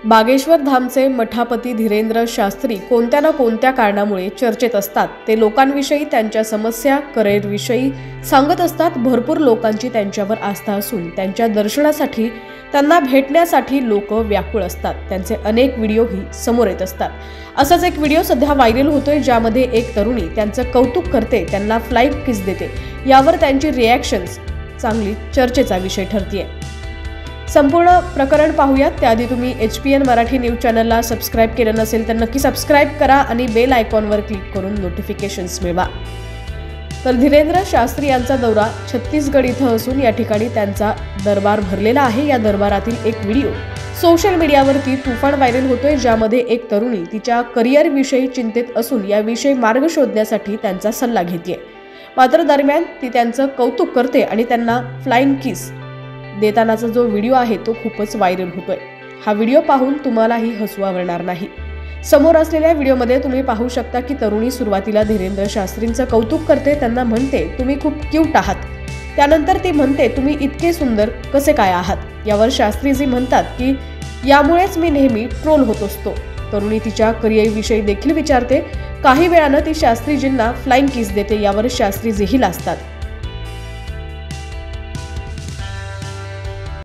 बागेश्वर धामचे मठापती धीरेंद्र शास्त्री कोणत्या ना कोणत्या कारणामुळे चर्चेत असतात। ते लोकांविषयी, त्यांच्या समस्या, करिअरविषयी सांगत असतात। भरपूर लोकांची त्यांच्यावर आस्था असून त्यांच्या दर्शनासाठी, त्यांना भेटण्यासाठी लोक व्याकुळ असतात। त्यांचे अनेक व्हिडिओही समोर येत असतात। असाच एक व्हिडिओ सध्या व्हायरल होतोय, ज्यामध्ये एक तरुणी त्यांचं कौतुक करते, त्यांना फ्लाइंग किस देते। यावर त्यांची रिॲक्शन्स चांगली चर्चेचा विषय ठरतीये। संपूर्ण प्रकरण पाहूयात। त्याआधी तुम्ही HPN मराठी न्यूज चॅनलला सबस्क्राइब केलं नसेल तर नक्की सबस्क्राइब करा आणि बेल आयकॉनवर क्लिक करून नोटिफिकेशन्स मिळवा। तर धीरेंद्र शास्त्री यांचा दौरा छत्तीसगड इथं असून या ठिकाणी त्यांचा दरबार भरलेला आहे। या दरबारातील एक व्हिडिओ सोशल मीडियावरती तुफान व्हायरल होतोय, ज्यामध्ये एक तरुणी तिच्या करिअरविषयी चिंतित असून याविषयी मार्ग शोधण्यासाठी त्यांचा सल्ला घेतेय। मात्र दरम्यान ती त्यांचं कौतुक करते आणि त्यांना फ्लाइंग किस देतानाचा जो व्हिडिओ आहे तो खूपच व्हायरल होतोय। हा व्हिडिओ पाहून तुम्हालाही हसू आवरणार नाही। समोर असलेल्या व्हिडिओमध्ये तुम्ही पाहू शकता की तरुणी सुरुवातीला धीरेंद्र शास्त्रींचं कौतुक करते, त्यांना म्हणते तुम्ही खूप क्यूट आहात। त्यानंतर ती म्हणते तुम्ही इतके सुंदर कसे काय आहात। यावर शास्त्रीजी म्हणतात की यामुळेच मी नेहमी ट्रोल होत असतो। तरुणी तिच्या करिअरविषयी देखील विचारते। काही वेळानं ती शास्त्रीजींना फ्लाइंग किस देते। यावर शास्त्रीजीही लाजतात।